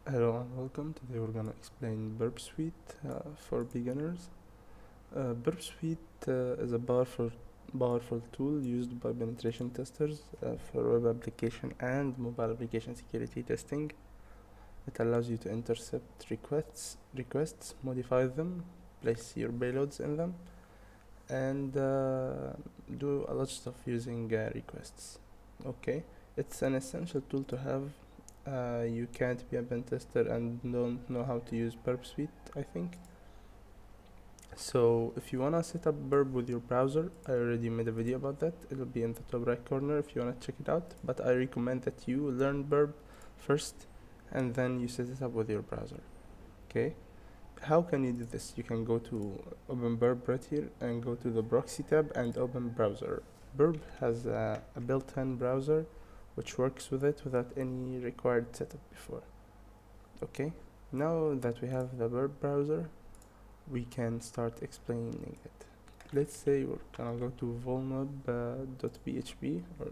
Hello and welcome. Today we're gonna explain Burp Suite for beginners. Burp Suite is a powerful tool used by penetration testers for web application and mobile application security testing. It allows you to intercept requests, modify them, place your payloads in them, and do a lot of stuff using requests. Okay, it's an essential tool to have. You can't be a pen tester and don't know how to use Burp Suite, I think. So if you wanna set up Burp with your browser, I already made a video about that. It'll be in the top right corner if you wanna check it out. But I recommend that you learn Burp first and then you set it up with your browser. Okay? How can you do this? You can go to open Burp right here and go to the Proxy tab and open browser. Burp has a built-in browser which works with it without any required setup before. Okay, now that we have the Burp browser, we can start explaining it. Let's say we're gonna go to vulnweb.php, or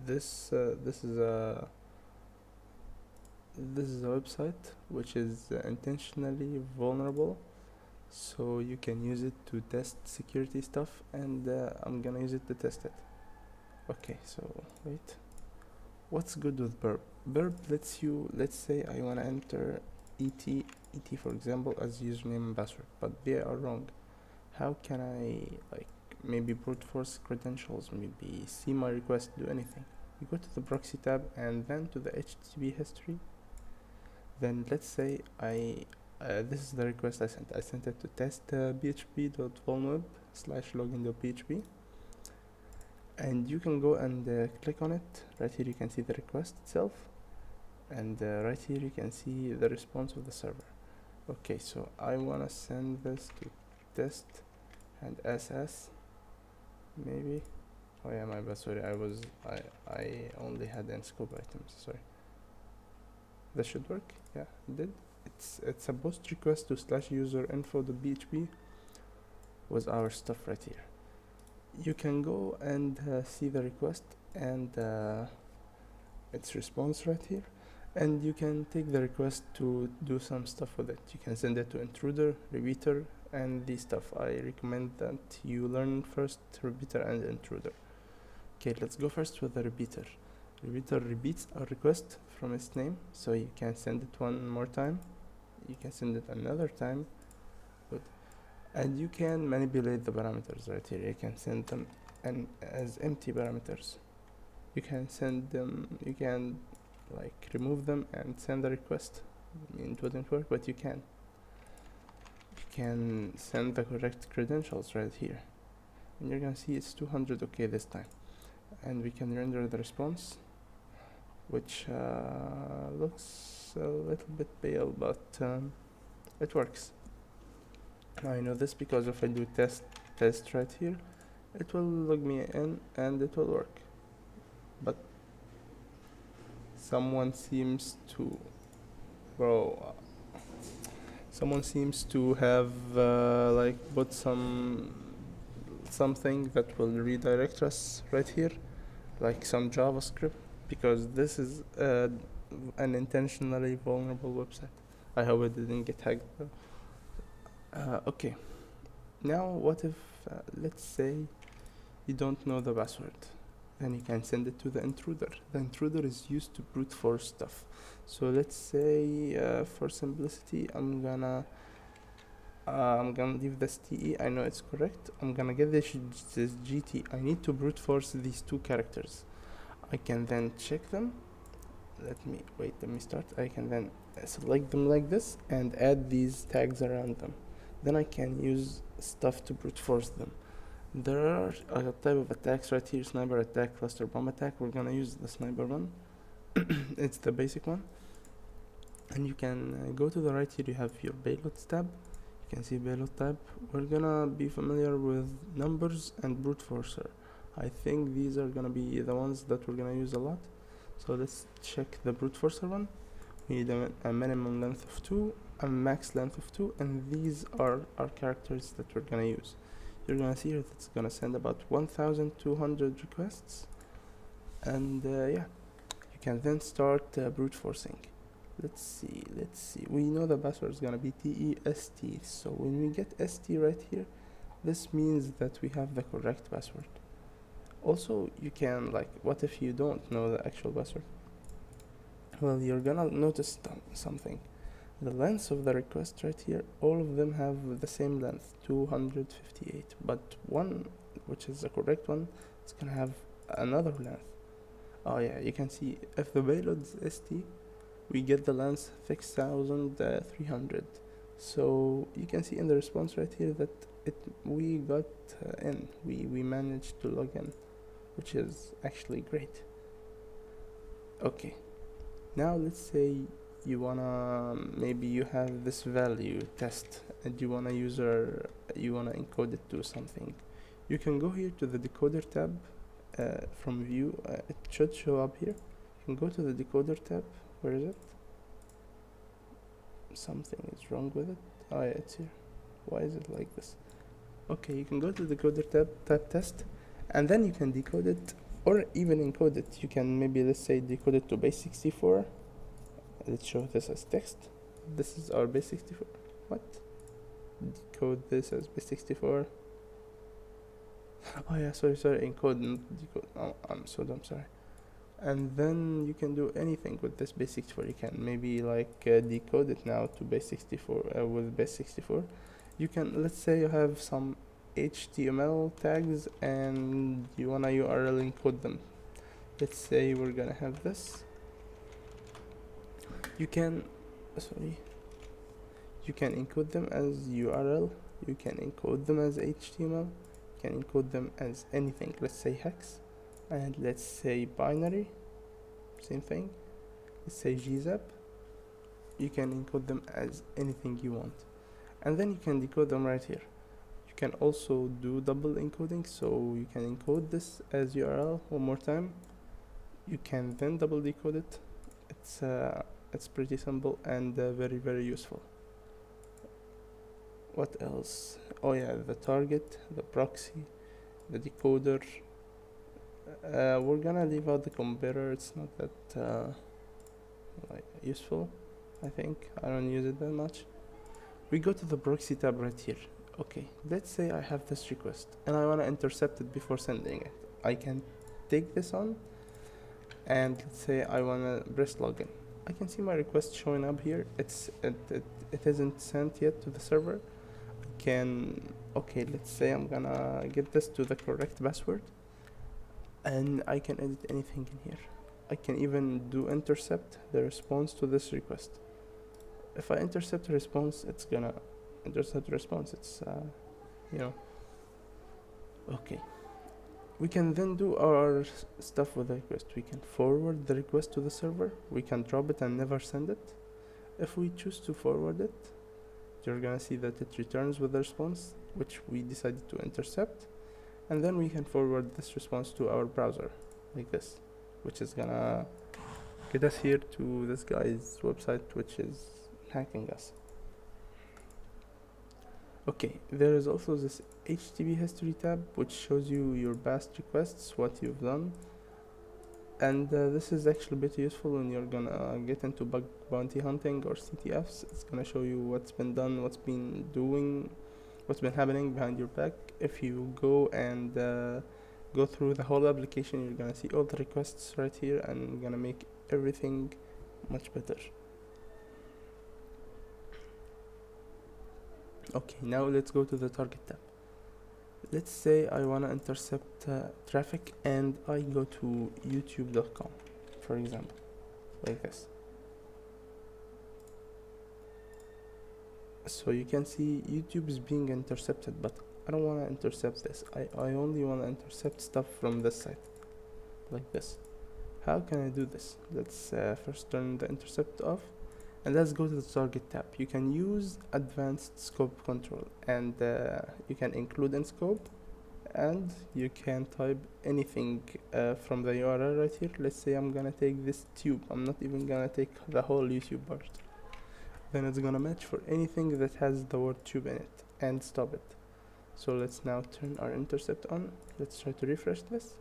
this is a website which is intentionally vulnerable, so you can use it to test security stuff, and I'm gonna use it to test it. Okay, so wait. What's good with Burp? Burp lets you, let's say I wanna enter ET for example as username and password, but they are wrong. How can I maybe brute force credentials, maybe see my request, do anything? You go to the Proxy tab and then to the HTTP history. Then let's say this is the request I sent. I sent it to test php.vulnweb/login.php. And you can go and click on it. Right here you can see the request itself, and right here you can see the response of the server. Okay, so I wanna send this to test and SS maybe. Oh yeah, my bad, sorry, I only had in scope items, sorry. That should work. Yeah, it did. It's a post request to /user_info.php with our stuff right here. You can go and see the request and its response right here, and you can take the request to do some stuff with it. You can send it to Intruder, Repeater, and these stuff. I recommend that you learn first Repeater and Intruder. Okay, let's go first with the Repeater. Repeater repeats a request from its name, so you can send it one more time, you can send it another time. Good. And you can manipulate the parameters right here. You can send them as empty parameters. You can send them, you can remove them and send the request. I mean, it wouldn't work, but you can. You can send the correct credentials right here. And you're gonna see it's 200 okay this time. And we can render the response, which looks a little bit pale, but it works. I know this because if I do test right here, it will log me in and it will work. But someone seems to have put something that will redirect us right here, like some JavaScript, because this is an intentionally vulnerable website. I hope it didn't get hacked though. Okay, now what if let's say you don't know the password? Then you can send it to the Intruder. The Intruder is used to brute force stuff. So let's say for simplicity I'm gonna leave this TE. I know it's correct. I'm gonna get this GT. I need to brute force these two characters. I can then check them. Let me start. I can then select them like this and add these tags around them. Then I can use stuff to brute force them. There are a type of attacks right here: sniper attack, cluster bomb attack. We're gonna use the sniper one. It's the basic one. And you can go to the right here, you have your payloads tab. You can see payload tab. We're gonna be familiar with numbers and brute forcer. I think these are gonna be the ones that we're gonna use a lot. So let's check the brute forcer one. We need a minimum length of 2, a max length of 2, and these are our characters that we're gonna use. You're gonna see that it's gonna send about 1200 requests, and yeah, you can then start brute forcing. let's see, we know the password is gonna be TEST, so when we get ST right here, this means that we have the correct password. Also, you can, like, what if you don't know the actual password? Well, you're gonna notice something. The length of the request right here, all of them have the same length, 258, but one, which is the correct one, it's gonna have another length. Oh yeah, you can see if the payload is ST, we get the length 6300. So you can see in the response right here that we got in, we managed to log in, which is actually great. Okay, now let's say you wanna, maybe you have this value test and you wanna encode it to something. You can go here to the decoder tab from view. It should show up here. You can go to the decoder tab. Where is it? Something is wrong with it. Oh yeah, it's here. Why is it like this? Okay, you can go to the decoder tab, type test, and then you can decode it or even encode it. You can maybe, let's say, decode it to base 64. Let's show this as text. This is our base 64. What? Decode this as base 64. Oh yeah, sorry, encode, not decode. Oh, I'm so dumb, sorry. And then you can do anything with this base 64. You can maybe like decode it now to base 64 with base 64. You can, let's say you have some HTML tags and you wanna URL encode them. Let's say we're gonna have this. You can encode them as URL, you can encode them as HTML, you can encode them as anything. Let's say hex, and let's say binary, same thing. Let's say gzip. You can encode them as anything you want, and then you can decode them right here. You can also do double encoding, so you can encode this as URL one more time. You can then double decode it. It's pretty simple and very, very useful. What else? Oh yeah, the target, the proxy, the decoder. We're gonna leave out the comparator. It's not that like useful, I think. I don't use it that much. We go to the proxy tab right here. Okay, let's say I have this request and I wanna intercept it before sending it. I can take this on, and let's say I wanna press login. I can see my request showing up here. It isn't sent yet to the server. Okay, let's say I'm gonna get this to the correct password, and I can edit anything in here. I can even do intercept the response to this request. If I intercept the response, it's gonna intercept the response. It's okay. We can then do our stuff with the request. We can forward the request to the server. We can drop it and never send it. If we choose to forward it, you're gonna see that it returns with the response, which we decided to intercept. And then we can forward this response to our browser, like this, which is gonna get us here to this guy's website, which is hacking us. Okay, there is also this HTTP history tab, which shows you your past requests, what you've done, and this is actually pretty useful when you're gonna get into bug bounty hunting or CTFs. It's gonna show you what's been done, what's been happening behind your back. If you go and go through the whole application, you're gonna see all the requests right here, and gonna make everything much better. Okay, now let's go to the target tab. Let's say I wanna intercept traffic and I go to youtube.com, for example, like this. So you can see YouTube is being intercepted, but I don't wanna intercept this. I only wanna intercept stuff from this site, like this. How can I do this? Let's first turn the intercept off. And let's go to the target tab. You can use advanced scope control, and you can include in scope, and you can type anything from the URL right here. Let's say I'm gonna take this tube. I'm not even gonna take the whole YouTube part. Then it's gonna match for anything that has the word tube in it and stop it. So let's now turn our intercept on. Let's try to refresh this.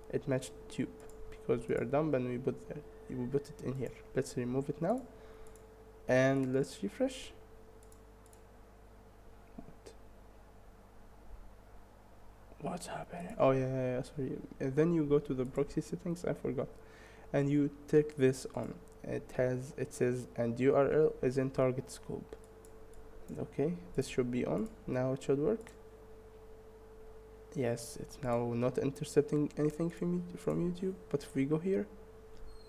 It matched tube because we are dumb and we put there. you put it in here. Let's remove it now, and let's refresh. What's happening? Oh yeah, sorry. And then you go to the proxy settings, I forgot, and you tick this on. It says and URL is in target scope. Okay, this should be on. Now it should work. Yes, it's now not intercepting anything from YouTube, but if we go here,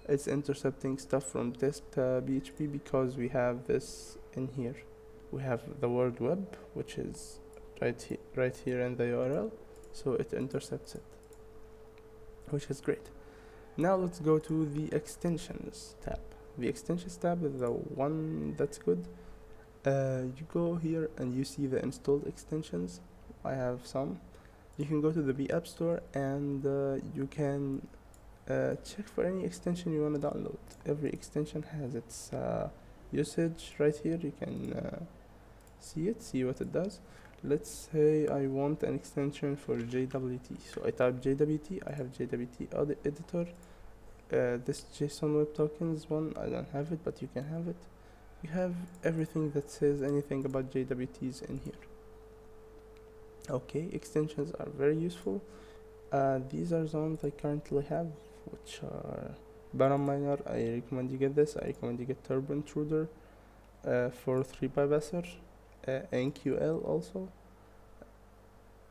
it's intercepting stuff from test.php because we have this in here. We have the word web, which is right here in the URL, so it intercepts it, which is great. Now let's go to the extensions tab. The extensions tab is the one that's good. You go here and you see the installed extensions. I have some. You can go to the App Store and you can check for any extension you want to download. Every extension has its usage right here. You can see what it does. Let's say I want an extension for JWT. So I type JWT. I have JWT editor. This JSON Web Tokens one, I don't have it, but you can have it. You have everything that says anything about JWTs in here. Okay, extensions are very useful. These are the ones I currently have, which are Baron Miner. I recommend you get this. I recommend you get Turbo Intruder for 3 bypasser, NQL also.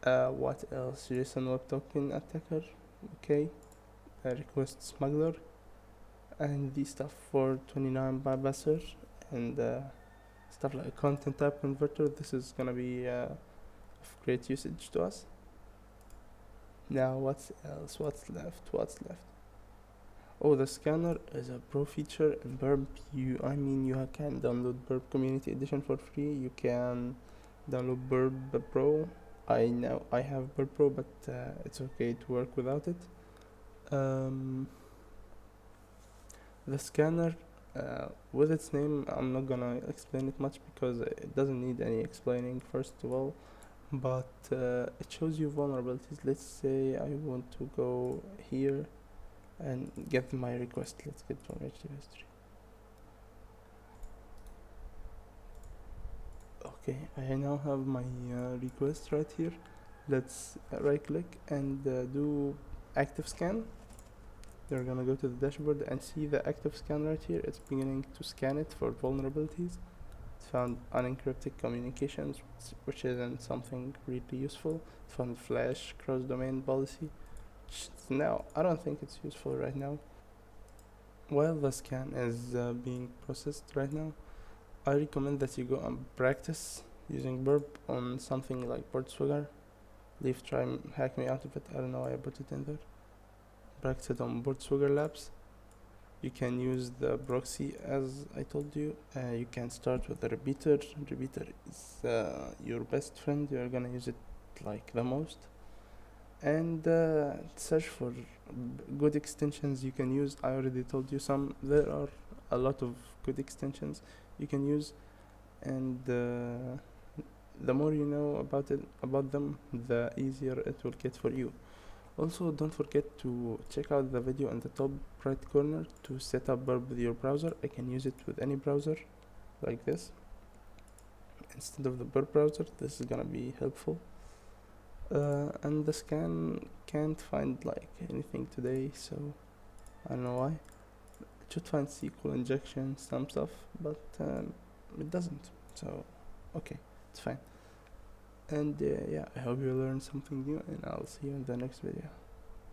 What else? JSON Web Token Attacker. Okay, Request Smuggler, and these stuff for 29 bypasser, and stuff like Content Type Converter. This is gonna be of great usage to us. Now what's else? What's left? Oh, the scanner is a pro feature in Burp. You can download Burp Community Edition for free. You can download Burp Pro. I know I have Burp Pro, but it's okay to work without it. The scanner, with its name, I'm not gonna explain it much because it doesn't need any explaining first of all, but it shows you vulnerabilities. Let's say I want to go here and get my request. Let's get from HTTP history. Okay, I now have my request right here. Let's right click and do active scan. You're gonna go to the dashboard and see the active scan right here. It's beginning to scan it for vulnerabilities. It found unencrypted communications, which isn't something really useful. It found flash cross-domain policy. Now, I don't think it's useful right now. While the scan is being processed right now, I recommend that you go and practice using Burp on something like Swagger. Leave try hack me out of it. I don't know why I put it in there. Practice it on Swagger Labs. You can use the proxy as I told you. You can start with the repeater. Repeater is your best friend. You're gonna use it like the most. And search for good extensions you can use. I already told you some. There are a lot of good extensions you can use, and the more you know about them, the easier it will get for you. Also, don't forget to check out the video in the top right corner to set up Burp with your browser. I can use it with any browser like this instead of the Burp browser. This is gonna be helpful. And the scan can't find like anything today, so I don't know why. It should find SQL injection, some stuff, but it doesn't, so okay, it's fine. And yeah, I hope you learned something new, and I'll see you in the next video.